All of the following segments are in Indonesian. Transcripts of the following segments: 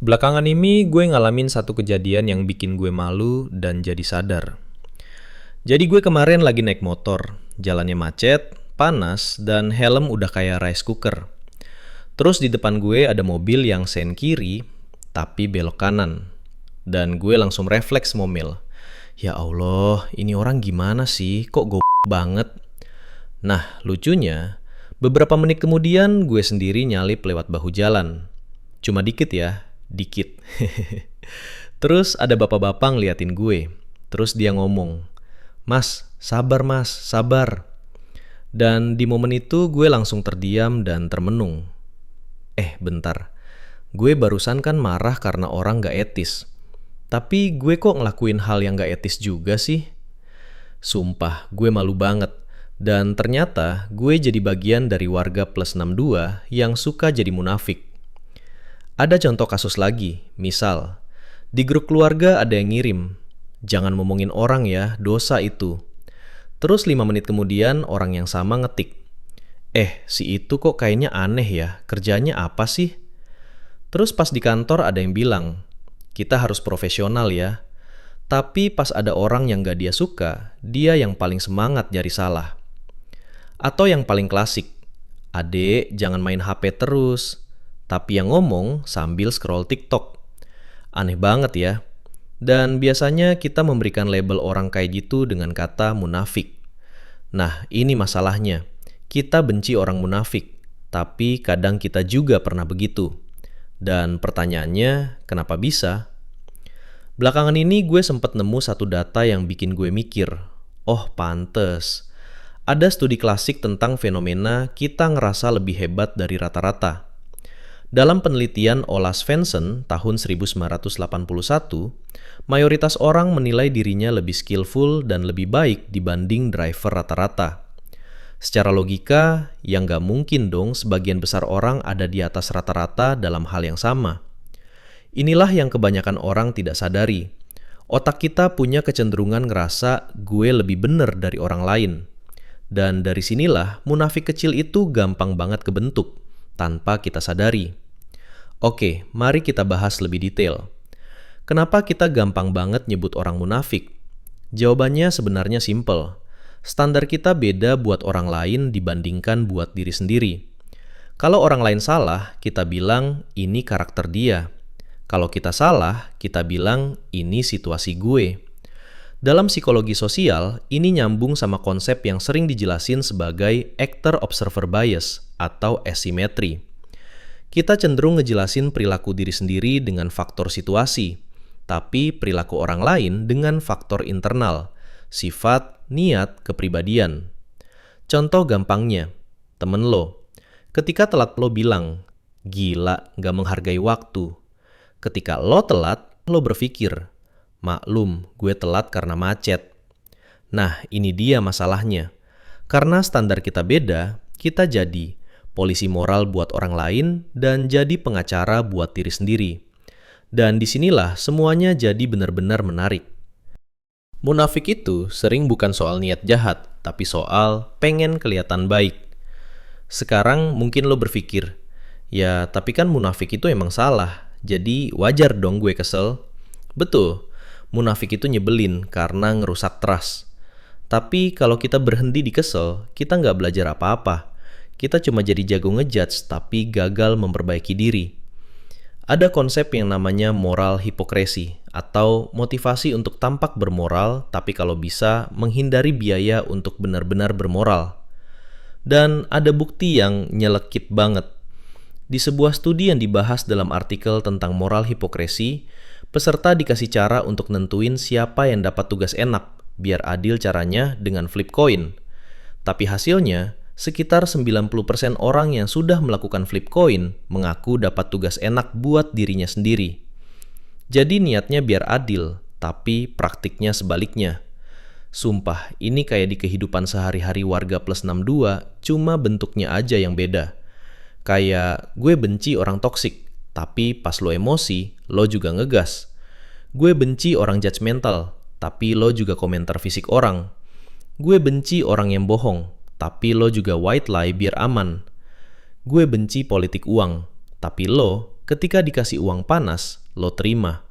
Belakangan ini gue ngalamin satu kejadian yang bikin gue malu dan jadi sadar. Jadi gue kemarin lagi naik motor, jalannya macet, panas, dan helm udah kayak rice cooker. Terus di depan gue ada mobil yang sen kiri, tapi belok kanan. Dan gue langsung refleks ngomel. Ya Allah, ini orang gimana sih? Kok banget? Nah, lucunya, beberapa menit kemudian gue sendiri nyalip lewat bahu jalan. Cuma dikit ya, dikit. Terus ada bapak-bapak ngeliatin gue. Terus dia ngomong, mas, sabar. Dan di momen itu gue langsung terdiam dan termenung. Bentar. Gue barusan kan marah karena orang gak etis. Tapi gue kok ngelakuin hal yang gak etis juga sih? Sumpah, gue malu banget. Dan ternyata gue jadi bagian dari warga plus 62 yang suka jadi munafik. Ada contoh kasus lagi, misal, di grup keluarga ada yang ngirim, jangan ngomongin orang ya, dosa itu. Terus 5 menit kemudian orang yang sama ngetik, si itu kok kayaknya aneh ya, kerjanya apa sih? Terus pas di kantor ada yang bilang, kita harus profesional ya. Tapi pas ada orang yang gak dia suka, dia yang paling semangat nyari salah. Atau yang paling klasik, adek jangan main HP terus. Tapi yang ngomong sambil scroll TikTok. Aneh banget ya. Dan biasanya kita memberikan label orang kayak gitu dengan kata munafik. Nah, ini masalahnya. Kita benci orang munafik, tapi kadang kita juga pernah begitu. Dan pertanyaannya, kenapa bisa? Belakangan ini gue sempat nemu satu data yang bikin gue mikir, oh pantes. Ada studi klasik tentang fenomena kita ngerasa lebih hebat dari rata-rata. Dalam penelitian Ola Svensson tahun 1981, mayoritas orang menilai dirinya lebih skillful dan lebih baik dibanding driver rata-rata. Secara logika, yang gak mungkin dong sebagian besar orang ada di atas rata-rata dalam hal yang sama. Inilah yang kebanyakan orang tidak sadari. Otak kita punya kecenderungan ngerasa gue lebih bener dari orang lain. Dan dari sinilah munafik kecil itu gampang banget kebentuk, tanpa kita sadari. Oke, mari kita bahas lebih detail. Kenapa kita gampang banget nyebut orang munafik? Jawabannya sebenarnya simple. Standar kita beda buat orang lain dibandingkan buat diri sendiri. Kalau orang lain salah, kita bilang ini karakter dia. Kalau kita salah, kita bilang ini situasi gue. Dalam psikologi sosial, ini nyambung sama konsep yang sering dijelasin sebagai actor-observer bias atau asimetri. Kita cenderung ngejelasin perilaku diri sendiri dengan faktor situasi, tapi perilaku orang lain dengan faktor internal, sifat, niat, kepribadian. Contoh gampangnya, temen lo. Ketika telat lo bilang, gila, gak menghargai waktu. Ketika lo telat, lo berpikir, maklum, gue telat karena macet. Nah, ini dia masalahnya. Karena standar kita beda, kita jadi polisi moral buat orang lain dan jadi pengacara buat diri sendiri. Dan disinilah semuanya jadi benar-benar menarik. Munafik itu sering bukan soal niat jahat, tapi soal pengen kelihatan baik. Sekarang mungkin lo berpikir, ya tapi kan munafik itu emang salah, jadi wajar dong gue kesel. Betul, munafik itu nyebelin karena ngerusak trust. Tapi kalau kita berhenti di kesel, kita nggak belajar apa-apa. Kita cuma jadi jago ngejudge tapi gagal memperbaiki diri. Ada konsep yang namanya moral hipokresi atau motivasi untuk tampak bermoral tapi kalau bisa menghindari biaya untuk benar-benar bermoral. Dan ada bukti yang nyelekit banget. Di sebuah studi yang dibahas dalam artikel tentang moral hipokresi, peserta dikasih cara untuk nentuin siapa yang dapat tugas enak biar adil caranya dengan flip coin. Tapi hasilnya, sekitar 90% orang yang sudah melakukan flip coin mengaku dapat tugas enak buat dirinya sendiri. Jadi niatnya biar adil, tapi praktiknya sebaliknya. Sumpah, ini kayak di kehidupan sehari-hari warga plus 62, cuma bentuknya aja yang beda. Kayak gue benci orang toksik, tapi pas lo emosi, lo juga ngegas. Gue benci orang judgmental, tapi lo juga komentar fisik orang. Gue benci orang yang bohong, tapi lo juga white lie biar aman. Gue benci politik uang, tapi lo ketika dikasih uang panas, lo terima.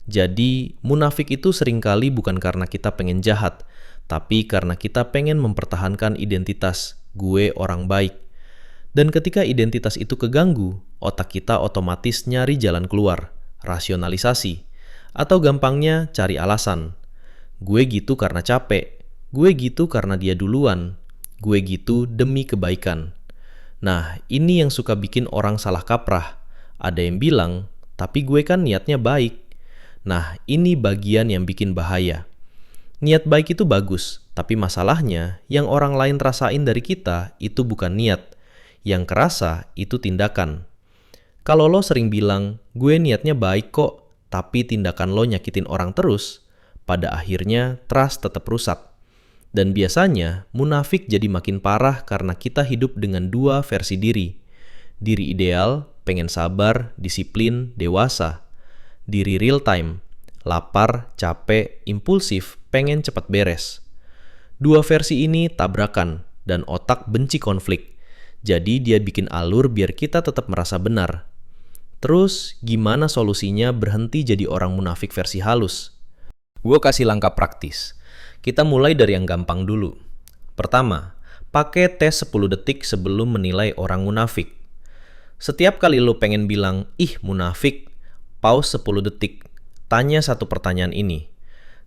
Jadi, munafik itu seringkali bukan karena kita pengen jahat, tapi karena kita pengen mempertahankan identitas, gue orang baik. Dan ketika identitas itu keganggu, otak kita otomatis nyari jalan keluar, rasionalisasi, atau gampangnya cari alasan. Gue gitu karena capek, gue gitu karena dia duluan, gue gitu demi kebaikan. Nah, ini yang suka bikin orang salah kaprah. Ada yang bilang, tapi gue kan niatnya baik. Nah, ini bagian yang bikin bahaya. Niat baik itu bagus, tapi masalahnya yang orang lain rasain dari kita itu bukan niat. Yang kerasa itu tindakan. Kalau lo sering bilang, gue niatnya baik kok, tapi tindakan lo nyakitin orang terus, pada akhirnya trust tetap rusak. Dan biasanya munafik jadi makin parah karena kita hidup dengan dua versi diri. Diri ideal, pengen sabar, disiplin, dewasa. Diri real time, lapar, capek, impulsif, pengen cepat beres. Dua versi ini tabrakan dan otak benci konflik. Jadi dia bikin alur biar kita tetap merasa benar. Terus gimana solusinya berhenti jadi orang munafik versi halus? Gue kasih langkah praktis. Kita mulai dari yang gampang dulu. Pertama, pakai tes 10 detik sebelum menilai orang munafik. Setiap kali lo pengen bilang, ih munafik, pause 10 detik. Tanya satu pertanyaan ini.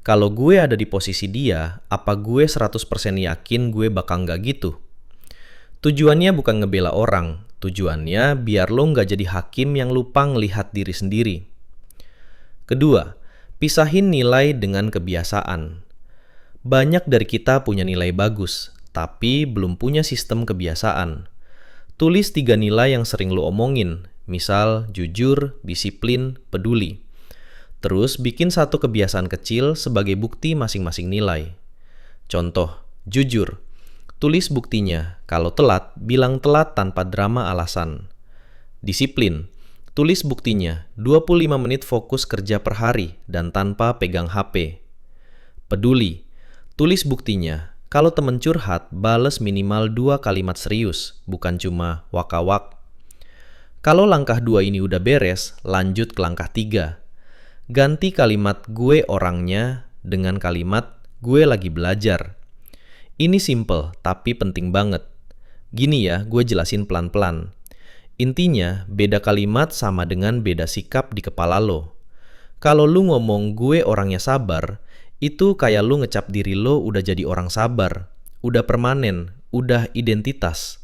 Kalau gue ada di posisi dia, apa gue 100% yakin gue bakal nggak gitu? Tujuannya bukan ngebela orang. Tujuannya biar lo nggak jadi hakim yang lupa ngelihat diri sendiri. Kedua, pisahin nilai dengan kebiasaan. Banyak dari kita punya nilai bagus, tapi belum punya sistem kebiasaan. Tulis 3 nilai yang sering lo omongin, misal jujur, disiplin, peduli. Terus bikin satu kebiasaan kecil sebagai bukti masing-masing nilai. Contoh, jujur. Tulis buktinya, kalau telat, bilang telat tanpa drama alasan. Disiplin. Tulis buktinya, 25 menit fokus kerja per hari dan tanpa pegang HP. Peduli. Tulis buktinya, kalau temen curhat, bales minimal 2 kalimat serius, bukan cuma waka-wak. Kalau langkah 2 ini udah beres, lanjut ke langkah 3. Ganti kalimat gue orangnya dengan kalimat gue lagi belajar. Ini simple, tapi penting banget. Gini ya, gue jelasin pelan-pelan. Intinya, beda kalimat sama dengan beda sikap di kepala lo. Kalau lu ngomong gue orangnya sabar, itu kayak lu ngecap diri lo udah jadi orang sabar, udah permanen, udah identitas.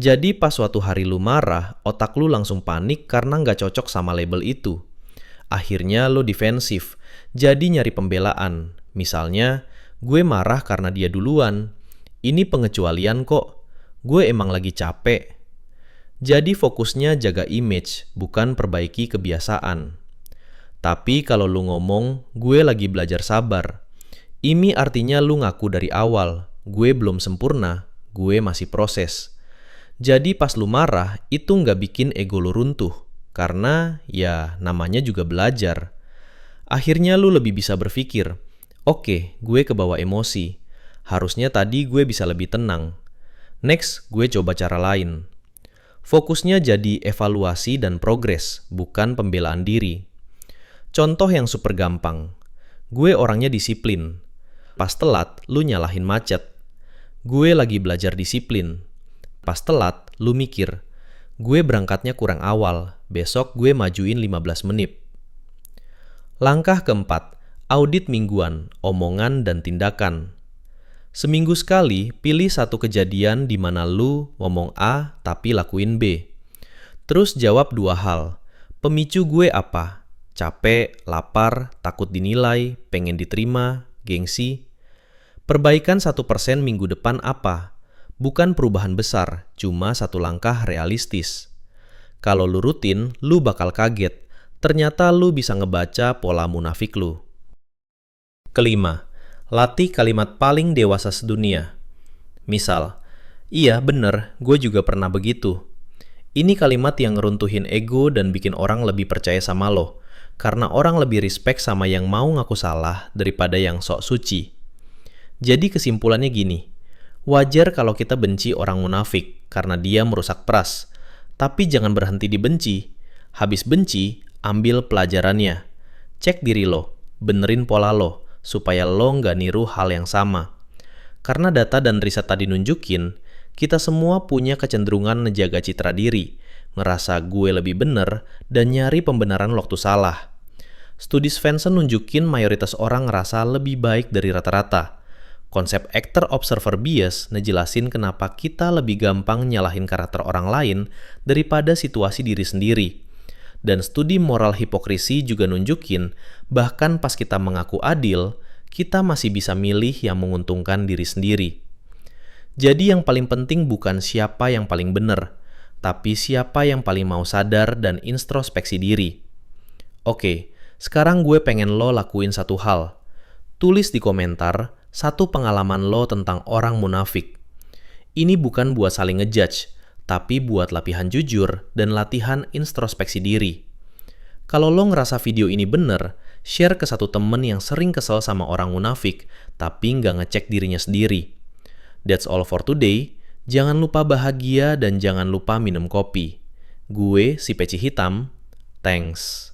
Jadi pas suatu hari lu marah, otak lu langsung panik karena nggak cocok sama label itu. Akhirnya lo defensif, jadi nyari pembelaan. Misalnya, gue marah karena dia duluan. Ini pengecualian kok. Gue emang lagi capek. Jadi fokusnya jaga image, bukan perbaiki kebiasaan. Tapi kalau lu ngomong, gue lagi belajar sabar. Ini artinya lu ngaku dari awal, gue belum sempurna, gue masih proses. Jadi pas lu marah, itu nggak bikin ego lu runtuh. Karena ya namanya juga belajar. Akhirnya lu lebih bisa berpikir, oke, gue kebawa emosi. Harusnya tadi gue bisa lebih tenang. Next, gue coba cara lain. Fokusnya jadi evaluasi dan progres, bukan pembelaan diri. Contoh yang super gampang. Gue orangnya disiplin. Pas telat, lu nyalahin macet. Gue lagi belajar disiplin. Pas telat, lu mikir, gue berangkatnya kurang awal, besok gue majuin 15 menit. Langkah keempat, audit mingguan, omongan dan tindakan. Seminggu sekali, pilih satu kejadian di mana lu ngomong A tapi lakuin B. Terus jawab 2 hal. Pemicu gue apa? Capek, lapar, takut dinilai, pengen diterima, gengsi. Perbaikan 1% minggu depan apa? Bukan perubahan besar, cuma 1 langkah realistis. Kalau lu rutin, lu bakal kaget. Ternyata lu bisa ngebaca pola munafik lu. Kelima, latih kalimat paling dewasa sedunia. Misal, iya bener, gue juga pernah begitu. Ini kalimat yang ngeruntuhin ego dan bikin orang lebih percaya sama lo. Karena orang lebih respect sama yang mau ngaku salah daripada yang sok suci. Jadi kesimpulannya gini, wajar kalau kita benci orang munafik karena dia merusak trust. Tapi jangan berhenti dibenci, Habis benci, ambil pelajarannya. Cek diri lo, benerin pola lo, supaya lo nggak niru hal yang sama. Karena data dan riset tadi nunjukin, kita semua punya kecenderungan ngejaga citra diri, ngerasa gue lebih bener, dan nyari pembenaran waktu salah. Studi Svensson nunjukin mayoritas orang ngerasa lebih baik dari rata-rata. Konsep actor-observer bias ngejelasin kenapa kita lebih gampang nyalahin karakter orang lain daripada situasi diri sendiri. Dan studi moral hipokrisi juga nunjukin, bahkan pas kita mengaku adil, kita masih bisa milih yang menguntungkan diri sendiri. Jadi yang paling penting bukan siapa yang paling benar, tapi siapa yang paling mau sadar dan introspeksi diri. Oke, sekarang gue pengen lo lakuin satu hal. Tulis di komentar satu pengalaman lo tentang orang munafik. Ini bukan buat saling ngejudge, tapi buat latihan jujur dan latihan introspeksi diri. Kalau lo ngerasa video ini bener, share ke satu temen yang sering kesel sama orang munafik, tapi nggak ngecek dirinya sendiri. That's all for today. Jangan lupa bahagia dan jangan lupa minum kopi. Gue si Peci Hitam. Thanks.